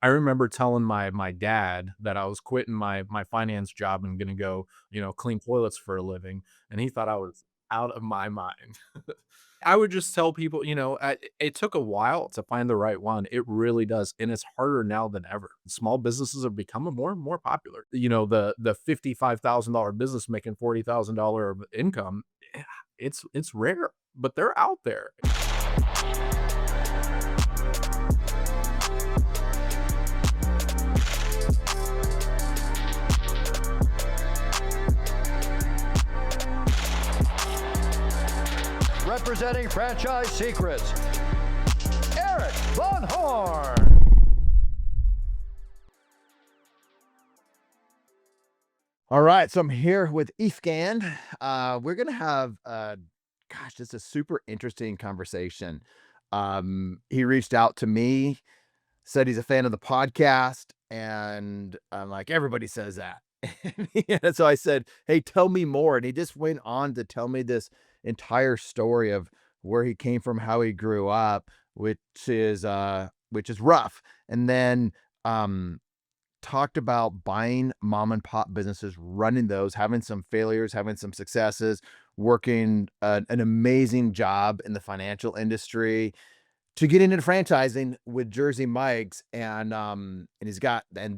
I remember telling my dad that I was quitting my finance job and gonna go, clean toilets for a living, and he thought I was out of my mind. I would just tell people, it took a while to find the right one. It really does, and it's harder now than ever. Small businesses are becoming more and more popular. The $55,000 business making $40,000 of income, it's rare, but they're out there. Representing Franchise Secrets, Erik Van Horn. All right, so I'm here with Evgen. We're gonna have, just a super interesting conversation. He reached out to me, said he's a fan of the podcast, and I'm like, everybody says that. And so I said, "Hey, tell me more." And he just went on to tell me this entire story of where he came from, how he grew up, which is rough. And then talked about buying mom and pop businesses, running those, having some failures, having some successes, working an amazing job in the financial industry to get into franchising with Jersey Mike's. And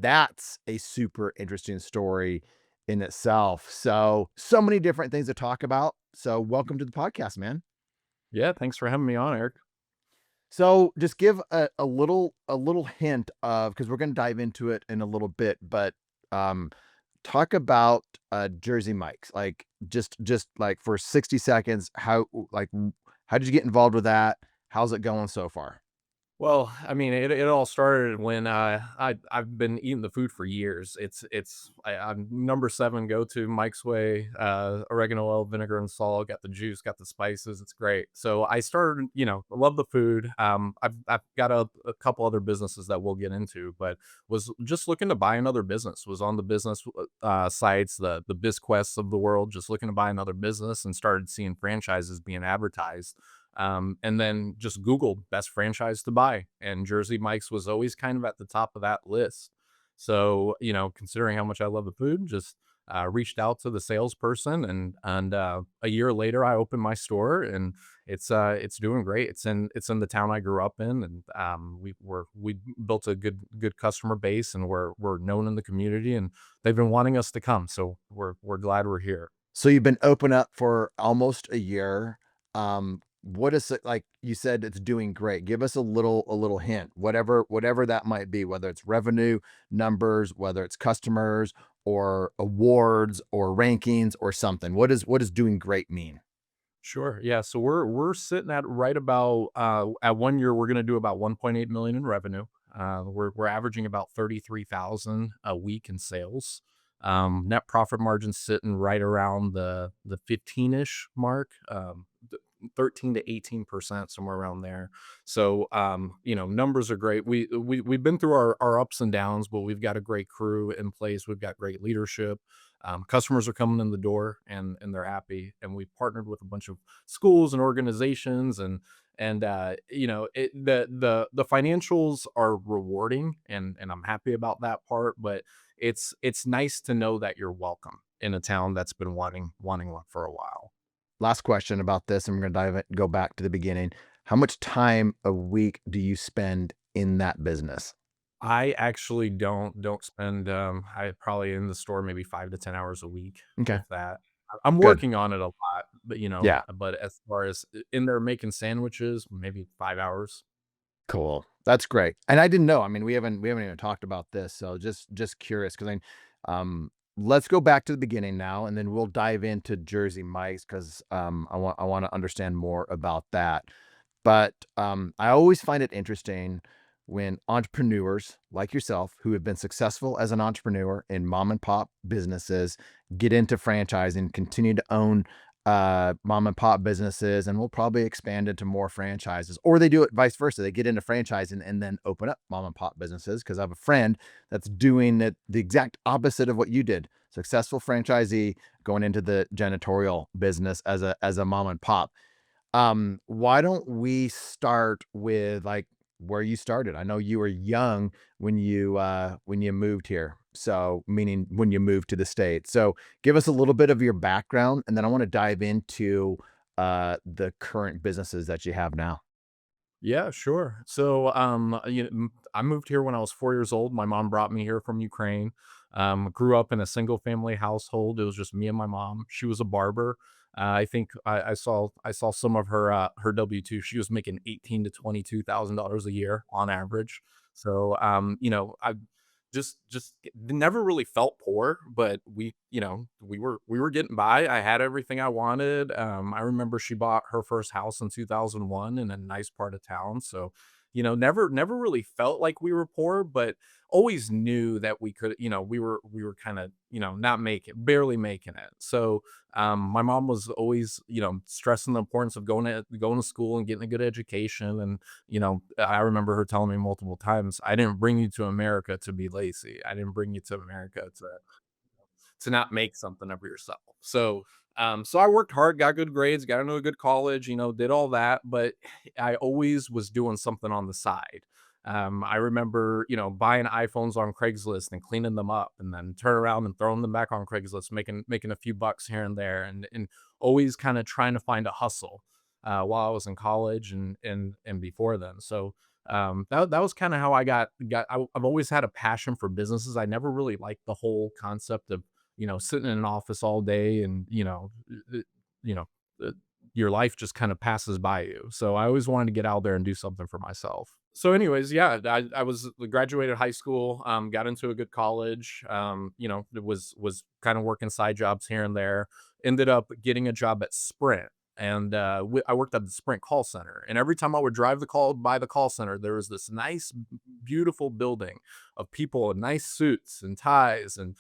that's a super interesting story in itself. So many different things to talk about. So welcome to the podcast, man. Yeah, thanks for having me on, Eric. So just give a little hint of, because we're going to dive into it in a little bit, but um, talk about Jersey Mike's, like just like for 60 seconds. How did you get involved with that? How's it going so far? Well, I mean, it all started when, I've been eating the food for years. I'm number 7 go-to, Mike's Way, oregano oil, vinegar, and salt, got the juice, got the spices, it's great. So I started, I love the food. I've got a couple other businesses that we'll get into, but was just looking to buy another business, was on the business, sites, the BizQuests of the world, just looking to buy another business and started seeing franchises being advertised. And then just Googled best franchise to buy, and Jersey Mike's was always kind of at the top of that list. So, considering how much I love the food, just reached out to the salesperson, and a year later, I opened my store, and it's doing great. It's in the town I grew up in, and we built a good customer base, and we're known in the community, and they've been wanting us to come, so we're glad we're here. So you've been open up for almost a year. What is it like? You said it's doing great. Give us a little hint, whatever that might be, whether it's revenue numbers, whether it's customers or awards or rankings or something. What does doing great mean? Sure. Yeah. So we're sitting at right about at 1 year we're gonna do about 1.8 million in revenue. We're averaging about 33,000 a week in sales. Net profit margin sitting right around the 15-ish mark. 13 to 18%, somewhere around there. So numbers are great. We've been through our ups and downs, but we've got a great crew in place. We've got great leadership. Customers are coming in the door, and they're happy. And we've partnered with a bunch of schools and organizations, the financials are rewarding, and I'm happy about that part. But it's nice to know that you're welcome in a town that's been wanting one for a while. Last question about this, and we're gonna go back to the beginning. How much time a week do you spend in that business? I actually don't spend, I probably in the store maybe 5 to 10 hours a week, Okay, if that. I'm good. working on it a lot, but, Yeah, but as far as in there making sandwiches, maybe 5 hours. cool. That's great. And I didn't know. I mean, we haven't even talked about this, so just curious because let's go back to the beginning now, and then we'll dive into Jersey Mike's because I want to understand more about that. But I always find it interesting when entrepreneurs like yourself, who have been successful as an entrepreneur in mom and pop businesses, get into franchising, continue to own mom and pop businesses, and we'll probably expand into more franchises. Or they do it vice versa. They get into franchising and then open up mom and pop businesses. Because I have a friend that's doing it the exact opposite of what you did. Successful franchisee going into the janitorial business as a mom and pop. Why don't we start with like where you started. I know you were young when you moved here. So, meaning when you moved to the States. So, give us a little bit of your background, and then I wanna dive into, the current businesses that you have now. Yeah, sure. So, I moved here when I was 4 years old. My mom brought me here from Ukraine. Grew up in a single family household. It was just me and my mom. She was a barber. I think I saw some of her W two. She was making 18 to $22,000 a year on average. So, I just never really felt poor, but we were getting by. I had everything I wanted. I remember she bought her first house in 2001 in a nice part of town. So, never really felt like we were poor, but always knew that we could, we were kind of, not barely making it. So, my mom was always, stressing the importance of going to school and getting a good education. And I remember her telling me multiple times, "I didn't bring you to America to be lazy. I didn't bring you to America to not make something of yourself." So I worked hard, got good grades, got into a good college, did all that, but I always was doing something on the side. I remember, buying iPhones on Craigslist and cleaning them up, and then turn around and throwing them back on Craigslist, making a few bucks here and there, and always kind of trying to find a hustle while I was in college and before then. So that was kind of how I've always had a passion for businesses. I never really liked the whole concept of sitting in an office all day and, you know, uh, your life just kind of passes by you. So I always wanted to get out there and do something for myself. So, anyways, yeah, I was graduated high school, got into a good college. It was kind of working side jobs here and there. Ended up getting a job at Sprint, and I worked at the Sprint call center. And every time I would drive the call by the call center, there was this nice, beautiful building of people in nice suits and ties and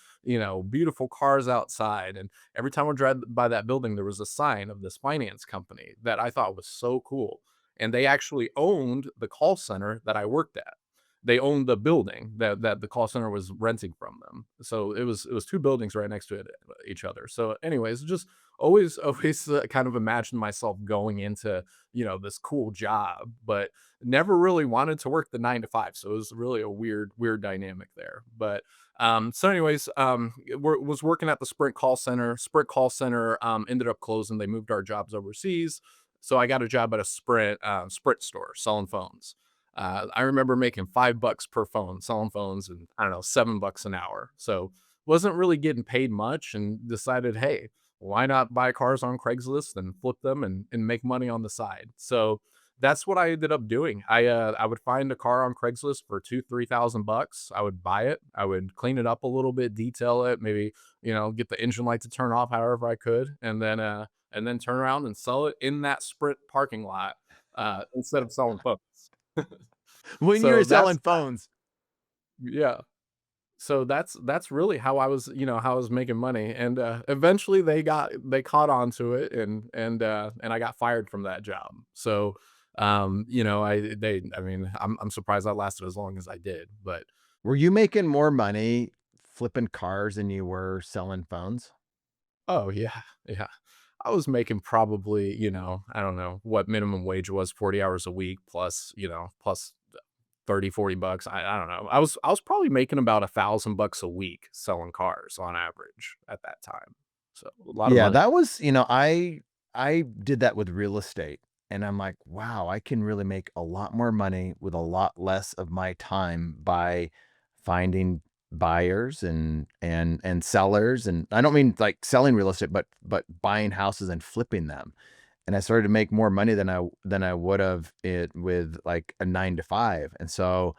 beautiful cars outside. And every time I drive by that building, there was a sign of this finance company that I thought was so cool. And they actually owned the call center that I worked at. They owned the building that the call center was renting from them. So it was two buildings right next to each other. So, anyways, just always kind of imagined myself going into this cool job, but never really wanted to work the 9 to 5. So it was really a weird dynamic there. But so anyways, was working at the Sprint call center. Sprint call center ended up closing. They moved our jobs overseas. So I got a job at a Sprint store selling phones. I remember making $5 per phone selling phones, and I don't know, $7 an hour. So wasn't really getting paid much, and decided, hey, why not buy cars on Craigslist and flip them and make money on the side? So that's what I ended up doing. I would find a car on Craigslist for 2, 3 thousand bucks. I would buy it. I would clean it up a little bit, detail it, maybe get the engine light to turn off however I could, and then turn around and sell it in that Sprint parking lot instead of selling phones. When you So were that's selling phones. yeah. So that's really how I was making money. And eventually they caught on to it, and I got fired from that job. So I mean, I'm surprised that lasted as long as I did. But Were you making more money flipping cars than you were selling phones? oh yeah, yeah. I was making probably, I don't know what minimum wage was, 40 hours a week plus, plus 30, 40 bucks. I don't know. I was probably making about $1,000 a week selling cars on average at that time. So a lot of Yeah, money. that was I did that with real estate, and I'm like, "Wow, I can really make a lot more money with a lot less of my time by finding buyers and sellers." And I don't mean like selling real estate, but buying houses and flipping them. And I started to make more money than I would have it with like a 9 to 5. And so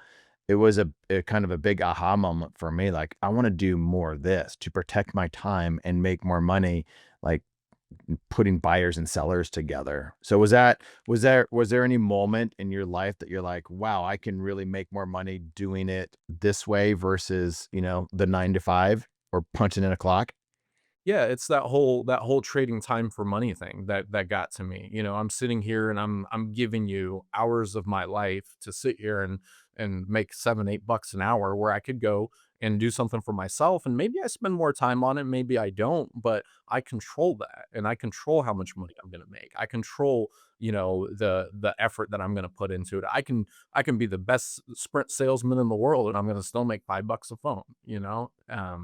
it was a kind of a big aha moment for me. Like, I want to do more of this to protect my time and make more money, like putting buyers and sellers together. So was there any moment in your life that you're like, wow, I can really make more money doing it this way versus, the 9 to 5 or punching in a clock? Yeah, it's that whole trading time for money thing that got to me. I'm sitting here and I'm giving you hours of my life to sit here and and make 7, 8 bucks an hour, where I could go and do something for myself. And maybe I spend more time on it, maybe I don't, but I control that, and I control how much money I'm going to make. I control, the effort that I'm going to put into it. I can be the best Sprint salesman in the world, and I'm going to still make 5 bucks a phone,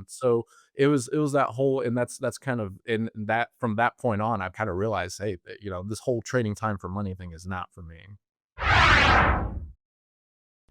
so it was that whole, and that's kind of, in that, from that point on, I've kind of realized, hey, this whole trading time for money thing is not for me.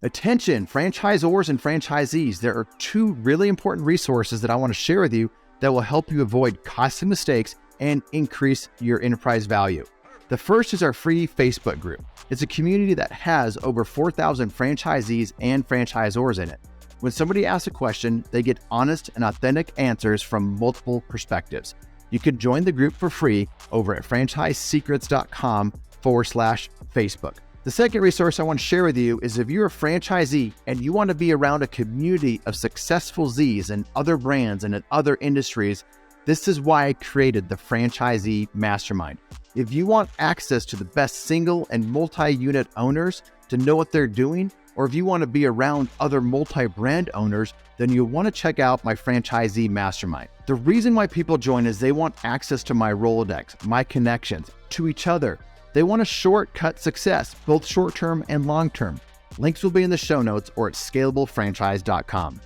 Attention, franchisors and franchisees, there are two really important resources that I want to share with you that will help you avoid costly mistakes and increase your enterprise value. The first is our free Facebook group. It's a community that has over 4,000 franchisees and franchisors in it. When somebody asks a question, they get honest and authentic answers from multiple perspectives. You can join the group for free over at franchisesecrets.com/Facebook. The second resource I want to share with you is if you're a franchisee and you want to be around a community of successful Zs and other brands and in other industries, this is why I created the Franchisee Mastermind. If you want access to the best single and multi-unit owners to know what they're doing, or if you want to be around other multi-brand owners, then you'll want to check out my Franchisee Mastermind. The reason why people join is they want access to my Rolodex, my connections, to each other. They want a shortcut success, both short-term and long-term. Links will be in the show notes or at scalablefranchise.com.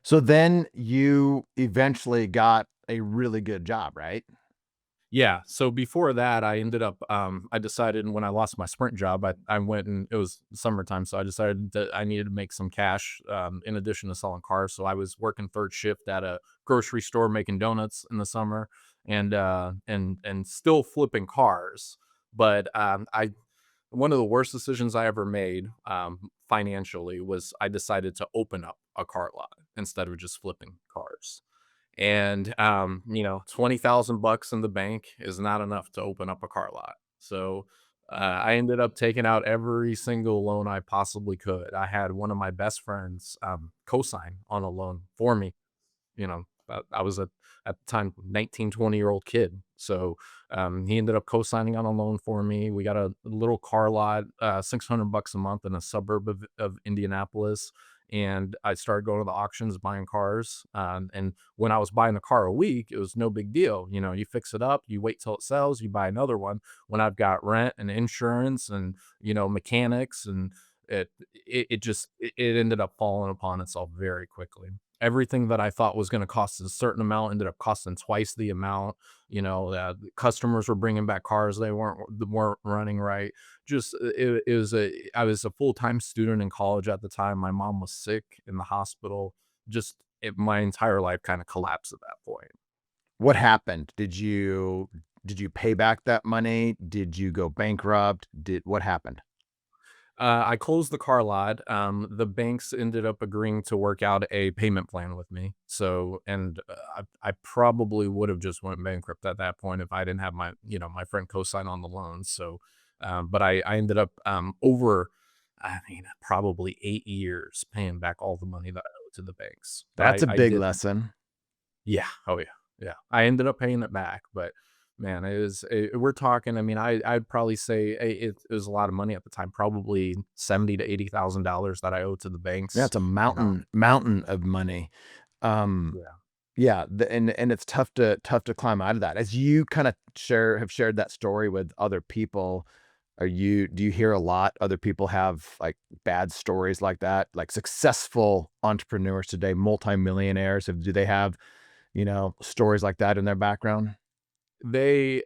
So then you eventually got a really good job, right? Yeah, so before that, I ended up, I decided when I lost my Sprint job, I went, and it was summertime, so I decided that I needed to make some cash, in addition to selling cars. So I was working third shift at a grocery store making donuts in the summer, and still flipping cars. But I one of the worst decisions I ever made, financially, was I decided to open up a car lot instead of just flipping cars. And 20,000 bucks in the bank is not enough to open up a car lot. So I ended up taking out every single loan I possibly could. I had one of my best friends co-sign on a loan for me. I was at the time 19, 20-year-old kid. So he ended up co-signing on a loan for me. We got a little car lot, 600 bucks a month in a suburb of Indianapolis. And I started going to the auctions, buying cars. And when I was buying a car a week, it was no big deal. You fix it up, you wait till it sells, you buy another one. When I've got rent and insurance and, mechanics, and it ended up falling upon itself very quickly. Everything that I thought was going to cost a certain amount ended up costing twice the amount. The customers were bringing back cars they weren't running right. Just it was I was a full-time student in college at the time. My mom was sick in the hospital. My entire life kind of collapsed at that point. What happened? Did you pay back that money? Did you go bankrupt? What happened? I closed the car lot. The banks ended up agreeing to work out a payment plan with me. So, and I probably would have just went bankrupt at that point if I didn't have my friend co-sign on the loan. So, but I ended up, I mean, probably 8 years paying back all the money that I owed to the banks. But That's a I big did. lesson. Yeah. Oh, yeah. Yeah. I ended up paying it back, but man, we're talking, I mean, I'd probably say it was a lot of money at the time, probably 70 to $80,000 that I owe to the Yeah, banks, it's a you know? mountain of money. Um, Yeah. yeah, and it's tough to climb out of that. As you kind of have shared that story with other people, do you hear a lot other people have like bad stories like that? Like successful entrepreneurs today, multimillionaires, do they have, stories like that in their background? They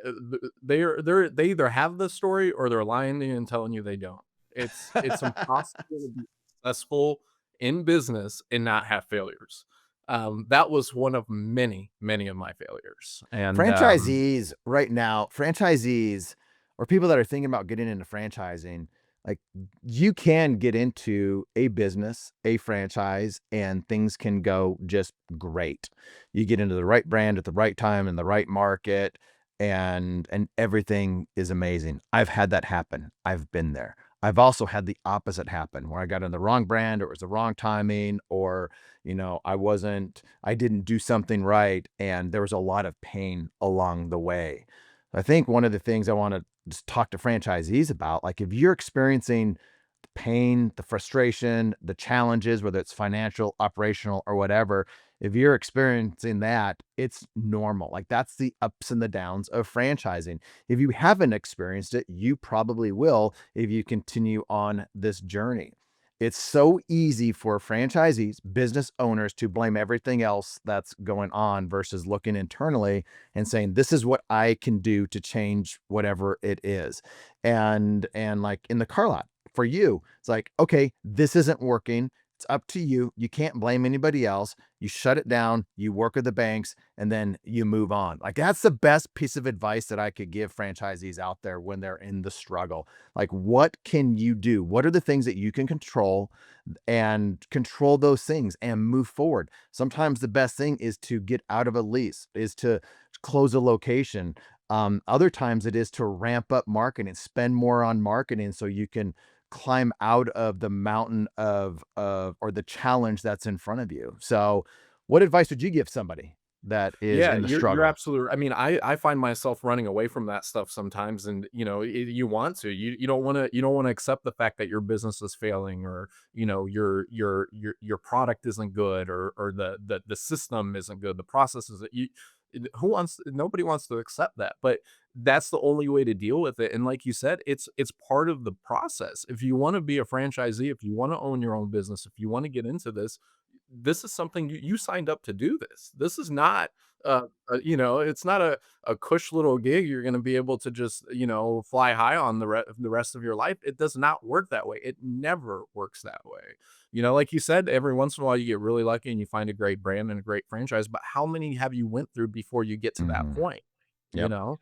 either have the story or they're lying to you and telling you they don't. It's impossible to be successful in business and not have failures. That was one of many, many of my failures, and, Franchisees or people that are thinking about getting into franchising, like you can get into a business, a franchise, and things can go just great. You get into the right brand at the right time in the right market, and everything is amazing. I've had that happen. I've been there. I've also had the opposite happen where I got in the wrong brand or it was the wrong timing or I didn't do something right, and there was a lot of pain along the way. I think one of the things I want to just talk to franchisees about, like if you're experiencing pain, the frustration, the challenges, whether it's financial, operational, or whatever, if you're experiencing that, it's normal. Like that's the ups and the downs of franchising. If you haven't experienced it, you probably will if you continue on this journey. It's so easy for franchisees, business owners to blame everything else that's going on versus looking internally and saying, this is what I can do to change whatever it is. And like in the car lot, for you, it's like, okay, this isn't working. It's up to you. You can't blame anybody else. You shut it down, you work with the banks, and then you move on. Like that's the best piece of advice that I could give franchisees out there when they're in the struggle. Like, what can you do? What are the things that you can control and control those things and move forward? Sometimes the best thing is to get out of a lease, is to close a location. Other times it is to ramp up marketing, spend more on marketing so you can climb out of the mountain of or the challenge that's in front of you. So, what advice would you give somebody that is Yeah, in the you're struggle? absolutely I mean, I find myself running away from that stuff sometimes and, you want to. You don't wanna accept the fact that your business is failing or, your product isn't good or the system isn't good, the process isn't you who wants nobody wants to accept that, but that's the only way to deal with it, and like you said, it's part of the process. If you wanna be a franchisee, if you wanna own your own business, if you wanna get into this, this is something you signed up to do this. This is not, it's not a cush little gig you're gonna be able to just, fly high on the rest of your life. It does not work that way. It never works that way. Like you said, every once in a while you get really lucky and you find a great brand and a great franchise, but how many have you went through before you get to that Mhm. point, you Yep. know?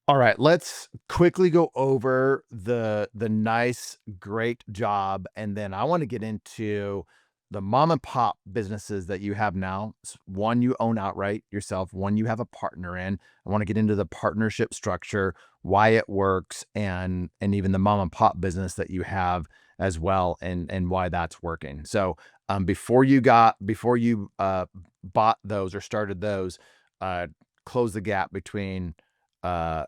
All right, let's quickly go over the nice, great job, and then I want to get into the mom and pop businesses that you have now. One you own outright yourself, one you have a partner in. I want to get into the partnership structure, why it works, and even the mom and pop business that you have as well, and why that's working. So, before you bought those or started those, uh, close the gap between uh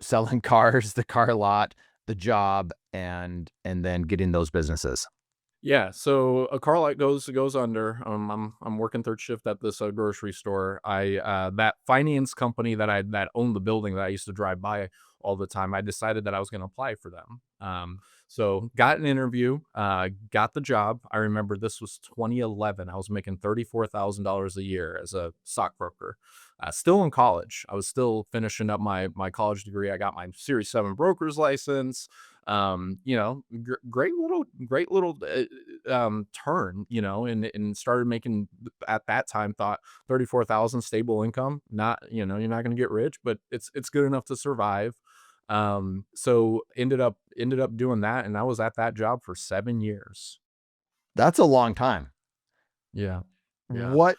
selling cars, the car lot, the job, and then getting those businesses. Yeah, so a car lot goes under. I'm working third shift at this grocery store. I that finance company that owned the building that I used to drive by all the time. I decided that I was going to apply for them. So got an interview, got the job. I remember this was 2011. I was making $34,000 a year as a stockbroker. Still in college. I was still finishing up my college degree. I got my Series 7 broker's license. Great little turn, and started making at that time thought 34,000 stable income. Not, you're not going to get rich, but it's good enough to survive. So ended up doing that, and I was at that job for 7 years. That's a long time. Yeah, yeah. What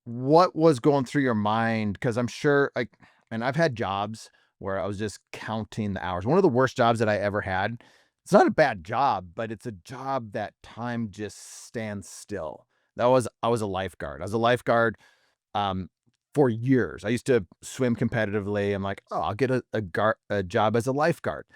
what was going through your mind? Because I'm sure, like, and I've had jobs where I was just counting the hours. One of the worst jobs that I ever had. It's not a bad job, but it's a job that time just stands still. I was a lifeguard. I was a lifeguard um, for years. I used to swim competitively. I'm like, oh, I'll get a job as a lifeguard.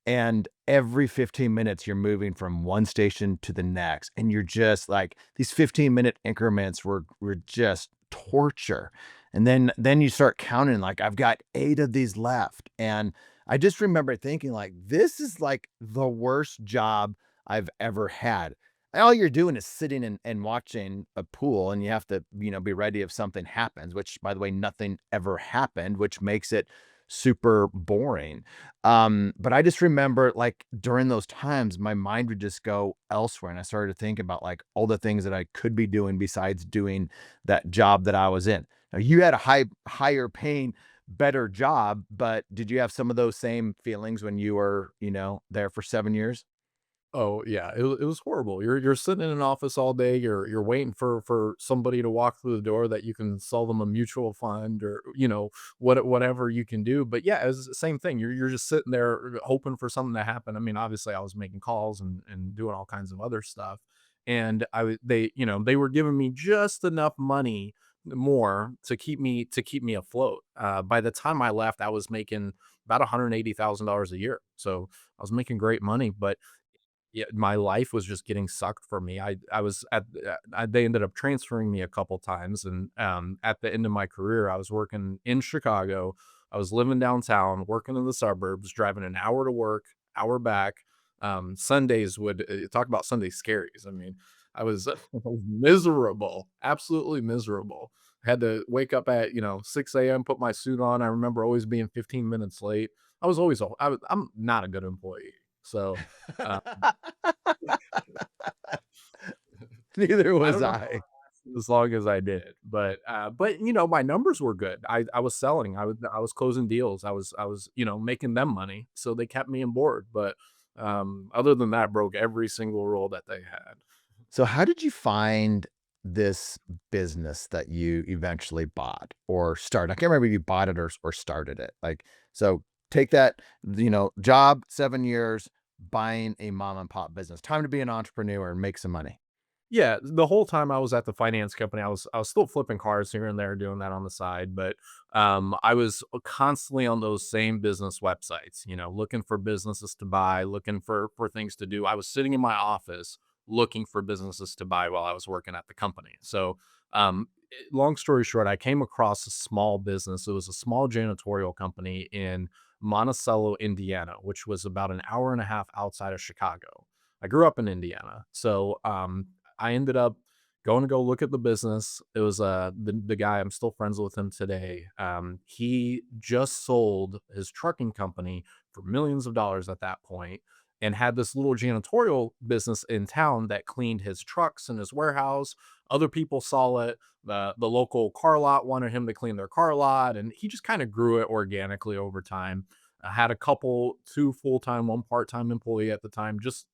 And every 15 minutes, you're moving from one station to the next. And you're just like, these 15-minute increments were just torture. And then you start counting, like, I've got 8 of these left. And I just remember thinking, like, this is like the worst job I've ever had. All you're doing is sitting and watching a pool, and you have to, be ready if something happens, which, by the way, nothing ever happened, which makes it super boring. But I just remember, like, during those times, my mind would just go elsewhere, and I started to think about, like, all the things that I could be doing besides doing that job that I was in. Now, you had a higher paying, better job, but did you have some of those same feelings when you were, there for 7 years? Oh, yeah, it was horrible. You're sitting in an office all day, you're waiting for somebody to walk through the door that you can sell them a mutual fund or, whatever you can do, but yeah, it's the same thing. You're just sitting there hoping for something to happen. I mean, obviously, I was making calls and doing all kinds of other stuff, and they were giving me just enough money more to keep me afloat. By the time I left, I was making about $180,000 a year, so I was making great money, but yeah, my life was just getting sucked from me. I was at they ended up transferring me a couple times, and at the end of my career, I was working in Chicago. I was living downtown, working in the suburbs, driving an hour to work, hour back. Sundays would talk about Sunday scaries. I mean, I was miserable, absolutely miserable. Had to wake up at 6 a.m., put my suit on. I remember always being 15 minutes late. I was always I'm not a good employee. So uh, Neither I was don't know how I. I lasted as long as I did, but my numbers were good. I was selling. I was closing deals. I was making them money, so they kept me on board. But other than that, broke every single rule that they had. So how did you find this business that you eventually bought or started? I can't remember if you bought it or started it. Like, so take that, job, 7 years, buying a mom and pop business. Time to be an entrepreneur and make some money. Yeah, the whole time I was at the finance company, I was still flipping cars here and there, doing that on the side, but, I was constantly on those same business websites, looking for businesses to buy, looking for things to do. I was sitting in my office looking for businesses to buy while I was working at the company. So, long story short, I came across a small business. It was a small janitorial company in Monticello, Indiana, which was about an hour and a half outside of Chicago. I grew up in Indiana, so, I ended up going to go look at the business. It was the guy, I'm still friends with him today. He just sold his trucking company for millions of dollars at that point, and had this little janitorial business in town that cleaned his trucks and his warehouse. Other people saw it. The local car lot wanted him to clean their car lot, and he just kind of grew it organically over time. I had a couple, two full time, one part time employee at the time. Just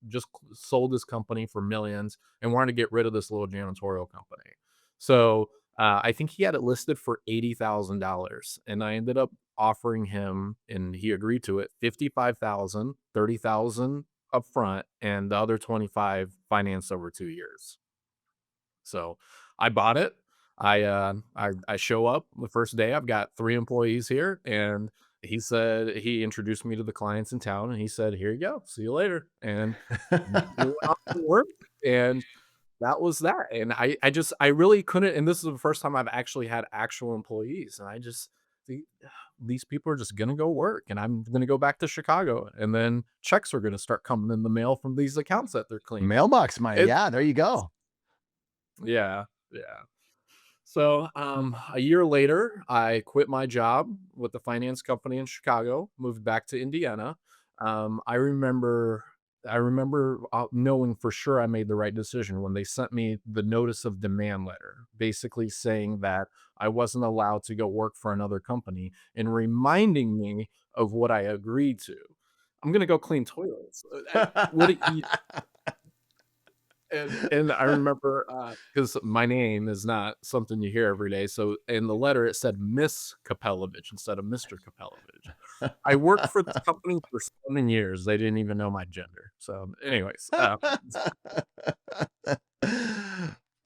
sold his company for millions and wanted to get rid of this little janitorial company. So I think he had it listed for $80,000, and I ended up offering him, and he agreed to it, 55,000, 30,000 up front, and the other 25 financed over 2 years. So I bought it. I show up the first day. I've got 3 employees here, and he introduced me to the clients in town, and he said, "Here you go. See you later." And we went off to work, and that was that. And I really couldn't. And this is the first time I've actually had actual employees, and I just think these people are just gonna go work, and I'm gonna go back to Chicago, and then checks are gonna start coming in the mail from these accounts that they're cleaning. Mailbox money. It Yeah, there you go. Yeah, yeah. So, a year later, I quit my job with the finance company in Chicago, moved back to Indiana. I remember, knowing for sure I made the right decision when they sent me the notice of demand letter, basically saying that I wasn't allowed to go work for another company and reminding me of what I agreed to. I'm gonna go clean toilets. What and I remember, because my name is not something you hear every day, so in the letter, it said Miss Kopelevich instead of Mr. Kopelevich. I worked for this company for 7 years, they didn't even know my gender. So, anyways,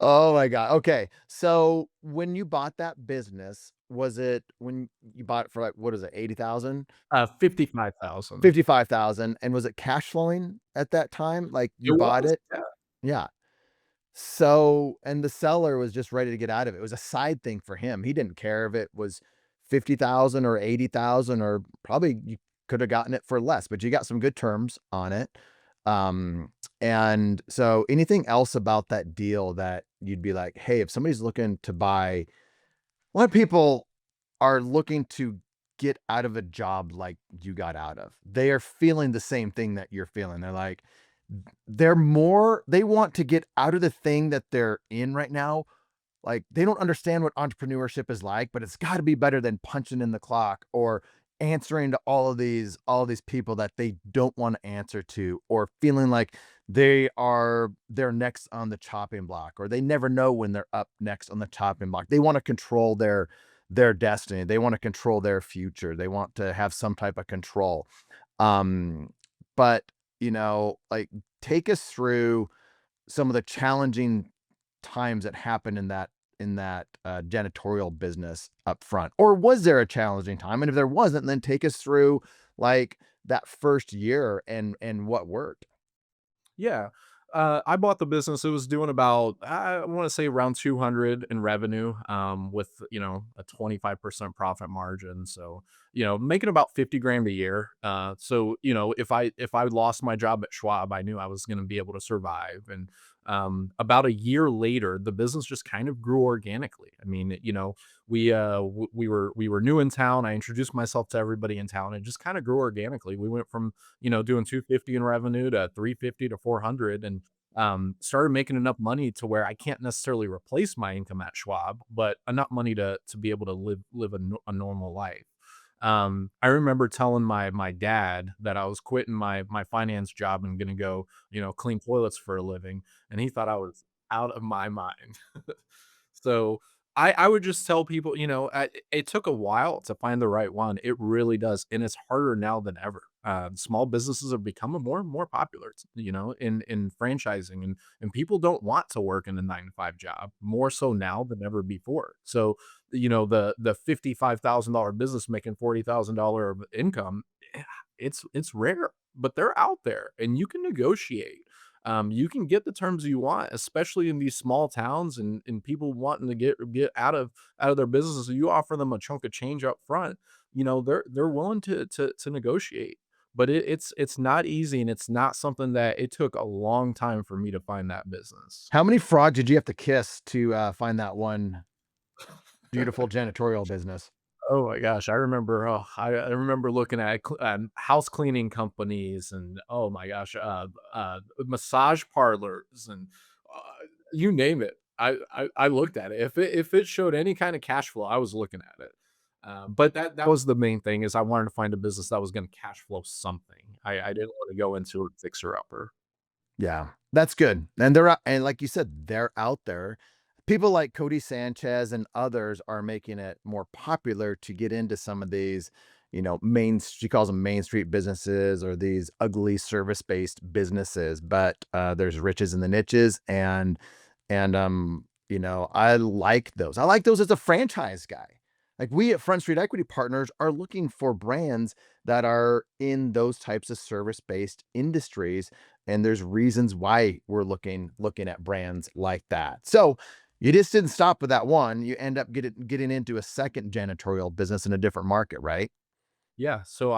Oh my god. Okay. So when you bought that business, was it when you bought it for like, what is it, 80,000? 55,000. 55,000? And was it cash flowing at that time? Like It you bought was, it? yeah. Yeah. So, and the seller was just ready to get out of it. It was a side thing for him. He didn't care if it was 50,000 or 80,000, or probably you could have gotten it for less, but you got some good terms on it. And so anything else about that deal that you'd be like, "Hey, if somebody's looking to buy," a lot of people are looking to get out of a job like you got out of. They are feeling the same thing that you're feeling. They're like, they want to get out of the thing that they're in right now. Like, they don't understand what entrepreneurship is like, but it's gotta be better than punching in the clock or answering to all these people that they don't wanna answer to, or feeling like they're next on the chopping block, or they never know when they're up next on the chopping block. They wanna control their destiny. They wanna control their future. They want to have some type of control. Um, but, like, take us through some of the challenging times that happened in that janitorial business up front? Or was there a challenging time? And if there wasn't, then take us through like that first year and what worked. Yeah. I bought the business. It was doing about, I want to say around 200 in revenue, with, a 25% profit margin. So, making about 50 grand a year. So, if I lost my job at Schwab, I knew I was going to be able to survive. And, about a year later, the business just kind of grew organically. I mean, we were new in town. I introduced myself to everybody in town and just kind of grew organically. We went from doing 250 in revenue to 350 to 400, and started making enough money to where I can't necessarily replace my income at Schwab, but enough money to be able to live a normal life. I remember telling my dad that I was quitting my finance job and gonna go, clean toilets for a living, and he thought I was out of my mind. So I would just tell people, it took a while to find the right one. It really does, and it's harder now than ever. Small businesses are becoming more and more popular, in franchising, and people don't want to work in a 9 to 5 job more so now than ever before. So, the $55,000 business making $40,000 of income, eh, it's rare, but they're out there, and you can negotiate. You can get the terms you want, especially in these small towns, and people wanting to get out of their businesses. So you offer them a chunk of change up front, they're willing to negotiate. But it's not easy, and it's not something that it took a long time for me to find that business. How many frogs did you have to kiss to, find that one beautiful janitorial business? Oh my gosh, I remember looking at house cleaning companies, and oh my gosh, massage parlors, and you name it. I looked at it. If it showed any kind of cash flow, I was looking at it. But that was the main thing, is I wanted to find a business that was going to cash flow something. I didn't want to go into a fixer upper. Yeah, that's good, and they're out, and like you said, they're out there. People like Cody Sanchez and others are making it more popular to get into some of these, she calls them Main Street businesses or these ugly service-based businesses, but, there's riches in the niches, and I like those. I like those as a franchise guy. Like, we at Front Street Equity Partners are looking for brands that are in those types of service-based industries, and there's reasons why we're looking at brands like that. So, you just didn't stop with that one, you end up getting into a second janitorial business in a different market, right? Yeah, so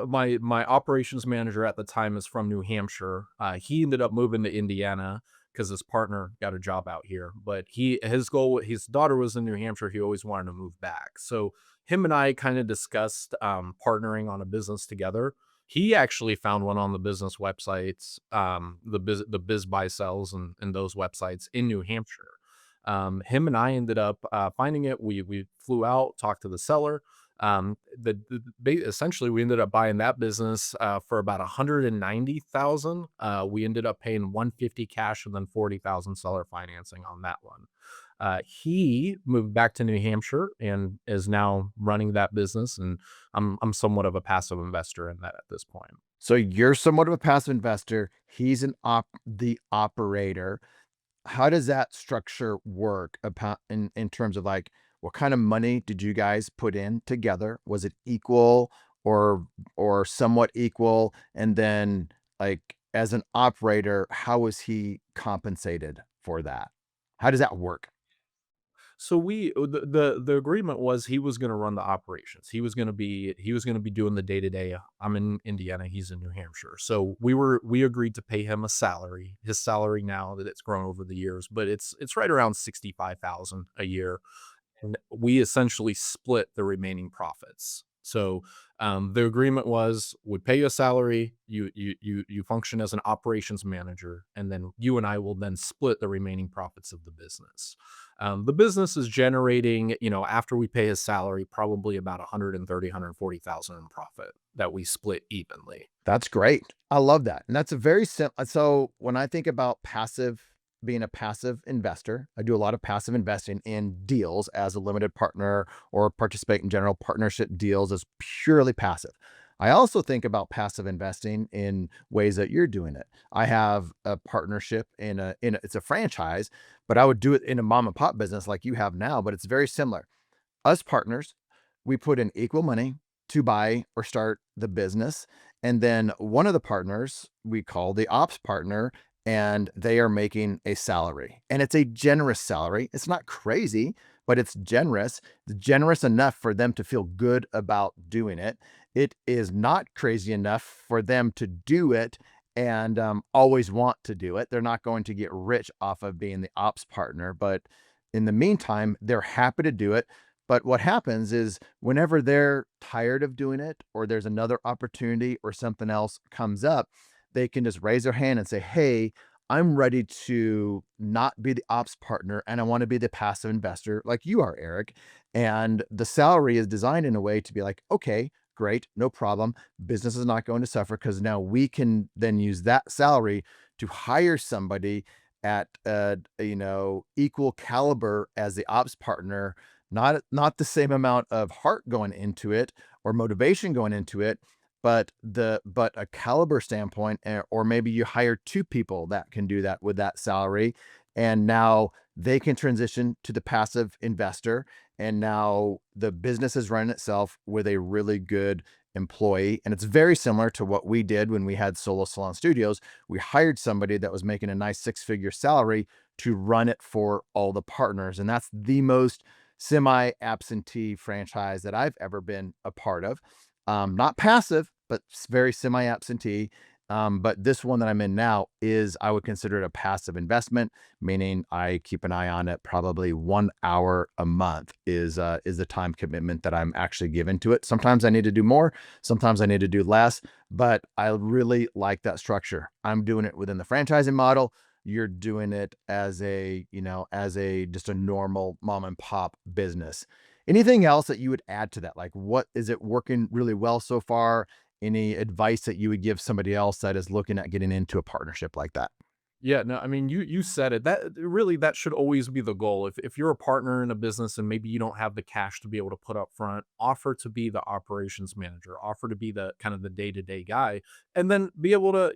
my operations manager at the time is from New Hampshire. He ended up moving to Indiana because his partner got a job out here. But his daughter was in New Hampshire. He always wanted to move back. So him and I kind of discussed partnering on a business together. He actually found one on the business websites, the Biz Buy Sells, and those websites in New Hampshire. Him and I ended up finding it. We flew out, talked to the seller. Essentially, we ended up buying that business for about 190,000. We ended up paying 150 cash and then 40,000 seller financing on that one. He moved back to New Hampshire and is now running that business, and I'm somewhat of a passive investor in that at this point. So, you're somewhat of a passive investor, he's the operator. How does that structure work in terms of, like, what kind of money did you guys put in together? Was it equal or somewhat equal? And then, like, as an operator, how was he compensated for that? How does that work? So the agreement was he was gonna run the operations. He was gonna be doing the day-to-day. I'm in Indiana, he's in New Hampshire. So we agreed to pay him a salary. His salary now, that it's grown over the years, but it's right around 65,000 a year, and we essentially split the remaining profits. So, the agreement was, would pay you a salary, you function as an operations manager, and then you and I will then split the remaining profits of the business. The business is generating, after we pay his salary, probably about 130, 140,000 in profit that we split evenly. That's great. I love that. And that's a very simple. So when I think about being a passive investor, I do a lot of passive investing in deals as a limited partner or participate in general partnership deals as purely passive. I also think about passive investing in ways that you're doing it. I have a partnership it's a franchise, but I would do it in a mom and pop business like you have now, but it's very similar. Us partners, we put in equal money to buy or start the business. And then one of the partners we call the ops partner, and they are making a salary. And it's a generous salary. It's not crazy, but it's generous. It's generous enough for them to feel good about doing it. It is not crazy enough for them to do it and always want to do it. They're not going to get rich off of being the ops partner, but in the meantime, they're happy to do it. But what happens is whenever they're tired of doing it or there's another opportunity or something else comes up, they can just raise their hand and say, "Hey, I'm ready to not be the ops partner and I want to be the passive investor like you are, Eric." And the salary is designed in a way to be like, "Okay, great, no problem. Business is not going to suffer because now we can then use that salary to hire somebody at equal caliber as the ops partner, not the same amount of heart going into it or motivation going into it, but a caliber standpoint, or maybe you hire two people that can do that with that salary, and now they can transition to the passive investor, and now the business is running itself with a really good employee. And it's very similar to what we did when we had Solo Salon Studios. We hired somebody that was making a nice six-figure salary to run it for all the partners, and that's the most semi-absentee franchise that I've ever been a part of. Not passive, but very semi-absentee. But this one that I'm in now is, I would consider it a passive investment, meaning I keep an eye on it. Probably 1 hour a month is the time commitment that I'm actually given to it. Sometimes I need to do more, sometimes I need to do less, but I really like that structure. I'm doing it within the franchising model. You're doing it as a just a normal mom and pop business. Anything else that you would add to that? Like, what is it working really well so far? Any advice that you would give somebody else that is looking at getting into a partnership like that? Yeah, no, I mean, you said it. That really, that should always be the goal. If you're a partner in a business and maybe you don't have the cash to be able to put up front, offer to be the operations manager, offer to be the kind of the day-to-day guy, and then be able to,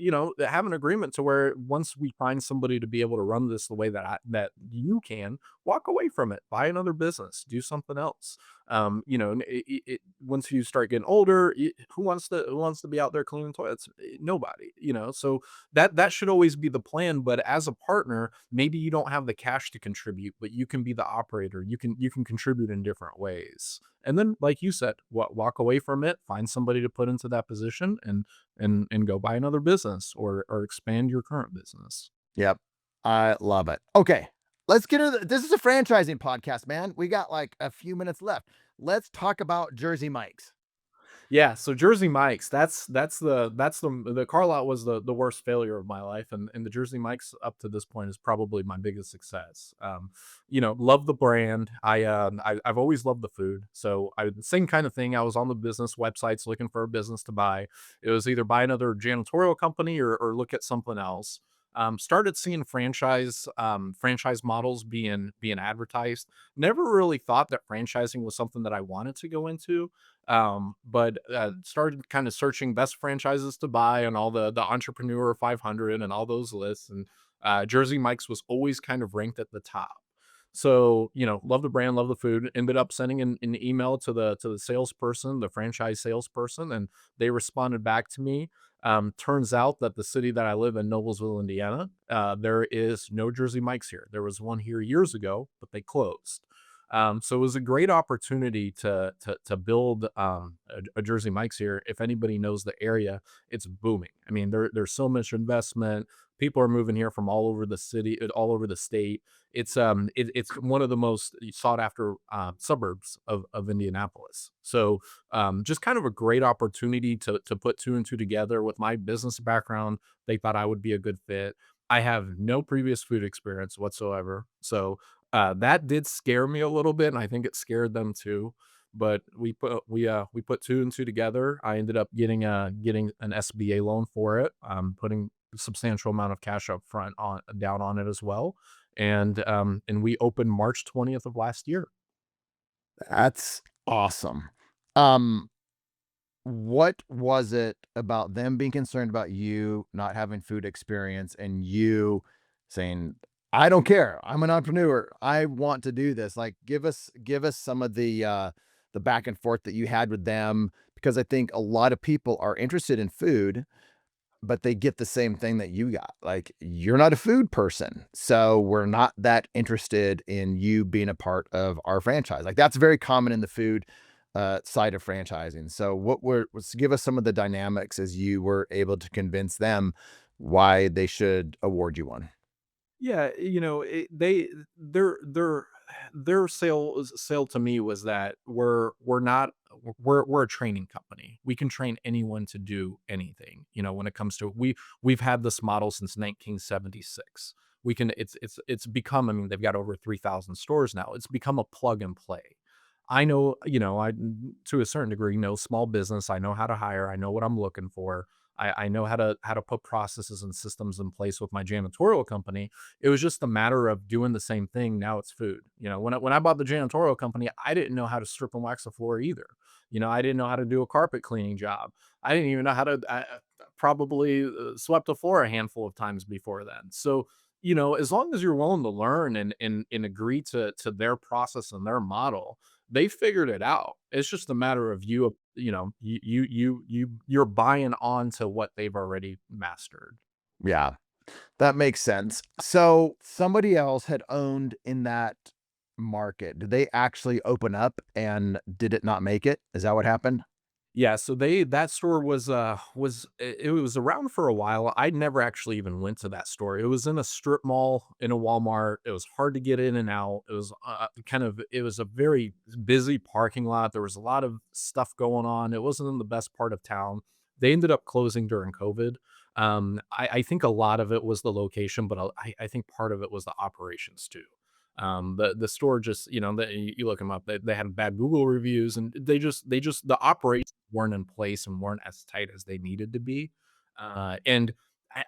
have an agreement to where once we find somebody to be able to run this the way that you can, walk away from it, buy another business, do something else. Once you start getting older, who wants to be out there cleaning toilets? Nobody, so that should always be the plan. But as a partner, maybe you don't have the cash to contribute, but you can be the operator. You can contribute in different ways. And then, like you said, walk away from it, find somebody to put into that position, and go buy another business or expand your current business. Yep. I love it. Okay. Let's get into this is a franchising podcast, man. We got like a few minutes left. Let's talk about Jersey Mike's. Yeah, so Jersey Mike's, that's the car lot was the worst failure of my life, and the Jersey Mike's up to this point is probably my biggest success. Love the brand. I've always loved the food. So I the same kind of thing. I was on the business websites looking for a business to buy. It was either buy another janitorial company or look at something else. Started seeing franchise models being advertised. Never really thought that franchising was something that I wanted to go into, but started kind of searching best franchises to buy on all the Entrepreneur 500 and all those lists, and Jersey Mike's was always kind of ranked at the top. So, love the brand, love the food. Ended up sending an email to the salesperson, the franchise salesperson, and they responded back to me. Turns out that the city that I live in, Noblesville, Indiana, there is no Jersey Mike's here. There was one here years ago, but they closed. So it was a great opportunity to build a Jersey Mike's here. If anybody knows the area, it's booming. I mean, there's so much investment. People are moving here from all over the city, all over the state. It's one of the most sought after suburbs of Indianapolis. So just kind of a great opportunity to put two and two together. With my business background, they thought I would be a good fit. I have no previous food experience whatsoever, so that did scare me a little bit, and I think it scared them too. But we put two and two together. I ended up getting an SBA loan for it, putting a substantial amount of cash up front on down on it as well, and we opened March 20th of last year. That's awesome. Um, what was it about them being concerned about you not having food experience and you saying, "I don't care. I'm an entrepreneur. I want to do this." Like, give us some of the back and forth that you had with them, because I think a lot of people are interested in food, but they get the same thing that you got. Like, you're not a food person, so we're not that interested in you being a part of our franchise. Like, that's very common in the food side of franchising. So, what were was give us some of the dynamics as you were able to convince them why they should award you one. Yeah, they their sale to me was that we're not we're a training company. We can train anyone to do anything. When it comes to we've had this model since 1976. We can it's become, I mean, they've got over 3,000 stores now. It's become a plug and play. I know, I to a certain degree know small business. I know how to hire. I know what I'm looking for. I know how to put processes and systems in place with my janitorial company. It was just a matter of doing the same thing. Now it's food. When I bought the janitorial company, I didn't know how to strip and wax the floor either. I didn't know how to do a carpet cleaning job. I didn't even know how to. I probably swept the floor a handful of times before then. So, as long as you're willing to learn and agree to their process and their model, they figured it out. It's just a matter of you're buying on to what they've already mastered. Yeah, that makes sense. So, somebody else had owned in that market. Did they actually open up and did it not make it? Is that what happened? Yeah, so that store it was around for a while. I never actually even went to that store. It was in a strip mall in a Walmart. It was hard to get in and out. It was a very busy parking lot. There was a lot of stuff going on. It wasn't in the best part of town. They ended up closing during COVID. I think a lot of it was the location, but I think part of it was the operations too. The store just, you look them up, they had bad Google reviews, and they just the operations weren't in place and weren't as tight as they needed to be. And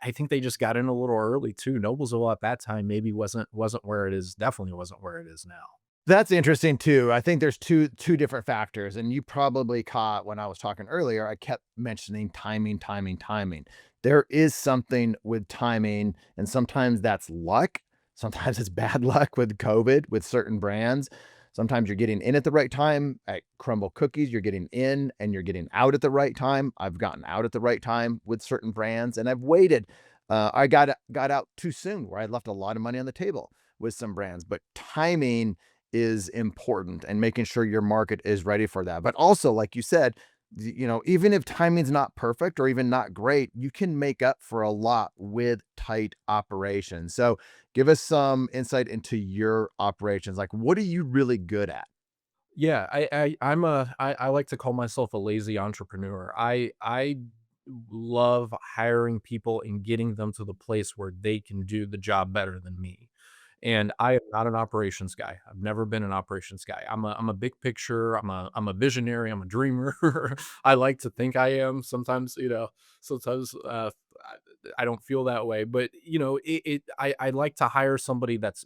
I think they just got in a little early too. Noblesville at that time maybe wasn't where it is, definitely wasn't where it is now. That's interesting too. I think there's two different factors, and you probably caught when I was talking earlier, I kept mentioning timing, timing, timing. There is something with timing, and sometimes that's luck. Sometimes it's bad luck with COVID with certain brands. Sometimes you're getting in at the right time. At Crumble Cookies, you're getting in and you're getting out at the right time. I've gotten out at the right time with certain brands, and I've waited. I got out too soon, where I left a lot of money on the table with some brands. But timing is important, and making sure your market is ready for that. But also, like you said, even if timing's not perfect or even not great, you can make up for a lot with tight operations. So, give us some insight into your operations. Like, what are you really good at? Yeah, I like to call myself a lazy entrepreneur. I love hiring people and getting them to the place where they can do the job better than me. And I am not an operations guy. I've never been an operations guy. I'm a big picture. I'm a visionary. I'm a dreamer. I like to think I am. Sometimes, sometimes I don't feel that way. But I like to hire somebody that's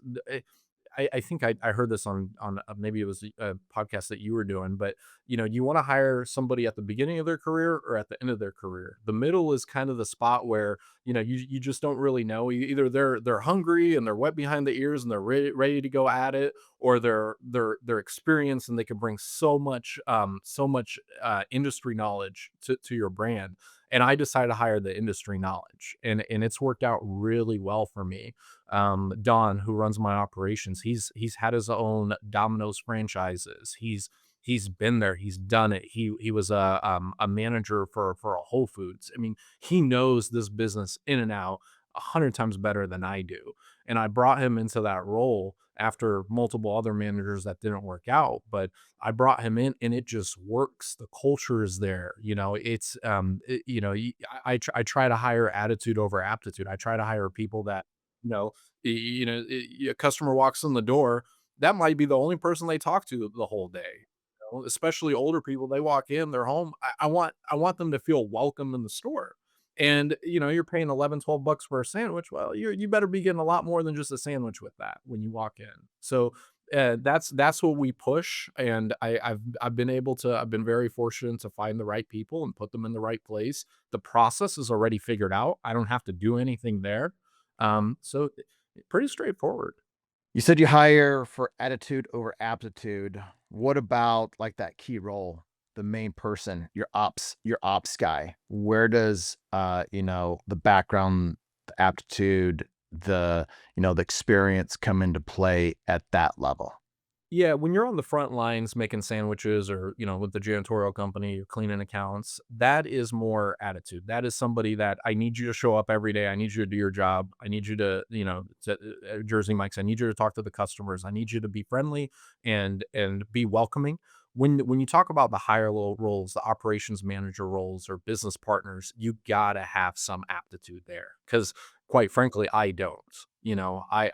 I think I heard this on maybe it was a podcast that you were doing, but you want to hire somebody at the beginning of their career or at the end of their career. The middle is kind of the spot where you just don't really know. Either they're hungry and they're wet behind the ears and they're ready to go at it, or they're experienced and they can bring so much industry knowledge to your brand. And I decided to hire the industry knowledge, and it's worked out really well for me. Don, who runs my operations, he's had his own Domino's franchises. He's been there, he's done it. He was a manager for a Whole Foods. I mean, he knows this business in and out 100 times better than I do. And I brought him into that role after multiple other managers that didn't work out. But I brought him in and it just works. The culture is there. It's I try to hire attitude over aptitude. I try to hire people that you know, a customer walks in the door, that might be the only person they talk to the whole day. Especially older people, they walk in, they're home. I want them to feel welcome in the store. And you're paying 11, 12 bucks for a sandwich. Well, you better be getting a lot more than just a sandwich with that when you walk in. So that's what we push, and I've been very fortunate to find the right people and put them in the right place. The process is already figured out. I don't have to do anything there. So pretty straightforward. You said you hire for attitude over aptitude. What about like that key role? the main person, your ops guy, where does the background, the aptitude, the experience come into play at that level? Yeah, when you're on the front lines making sandwiches or, with the janitorial company, you're cleaning accounts, that is more attitude. That is somebody that I need you to show up every day. I need you to do your job. I need you to, Jersey Mike's, I need you to talk to the customers. I need you to be friendly and be welcoming. When you talk about the higher level roles, the operations manager roles or business partners, you gotta have some aptitude there. Cause quite frankly, I don't. You know, I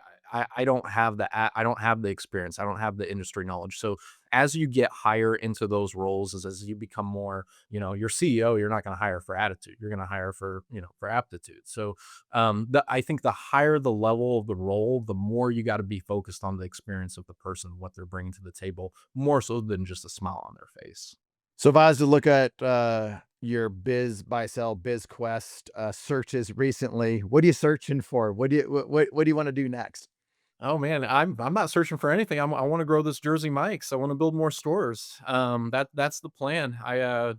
don't have I don't have the experience. I don't have the industry knowledge. So as you get higher into those roles, as you become more, your CEO, you're not going to hire for attitude. You're going to hire for, for aptitude. So I think the higher the level of the role, the more you got to be focused on the experience of the person, what they're bringing to the table, more so than just a smile on their face. So if I was to look at your biz buy sell biz quest searches recently, what are you searching for? What do you want to do next? Oh man, I'm not searching for anything. I want to grow this Jersey Mike's. I want to build more stores. That's the plan. I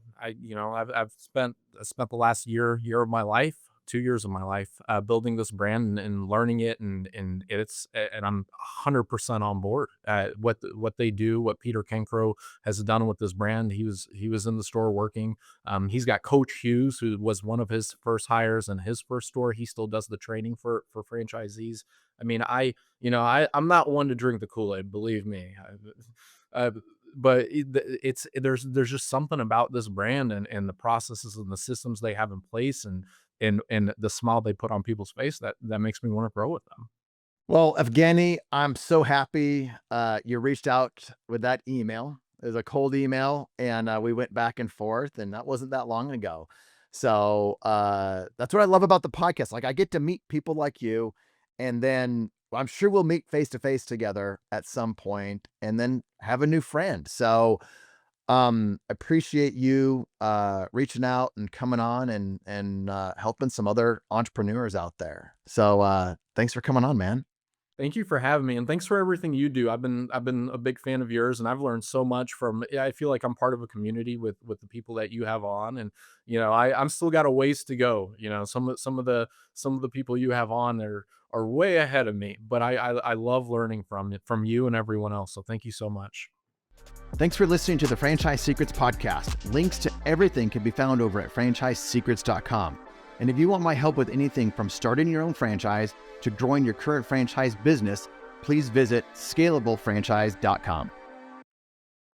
spent the last year of my life, 2 years of my life, building this brand and learning it, and I'm 100% on board. What they do, what Peter Kenkro has done with this brand. He was in the store working. He's got Coach Hughes, who was one of his first hires in his first store. He still does the training for franchisees. I mean, I'm not one to drink the Kool-Aid, believe me. But there's just something about this brand and the processes and the systems they have in place and the smile they put on people's face that makes me want to grow with them. Well, Evgeny, I'm so happy you reached out with that email. It was a cold email, and we went back and forth, and that wasn't that long ago. So that's what I love about the podcast. Like I get to meet people like you, and then I'm sure we'll meet face to face together at some point, and then have a new friend. So appreciate you reaching out and coming on and helping some other entrepreneurs out there. So thanks for coming on, man. Thank you for having me, and thanks for everything you do. I've been a big fan of yours, and I've learned so much from. Yeah, I feel like I'm part of a community with the people that you have on, and I'm still got a ways to go. Some of the people you have on are way ahead of me, but I love learning from you and everyone else. So thank you so much. Thanks for listening to the Franchise Secrets podcast. Links to everything can be found over at franchisesecrets.com. And if you want my help with anything from starting your own franchise to growing your current franchise business, please visit scalablefranchise.com.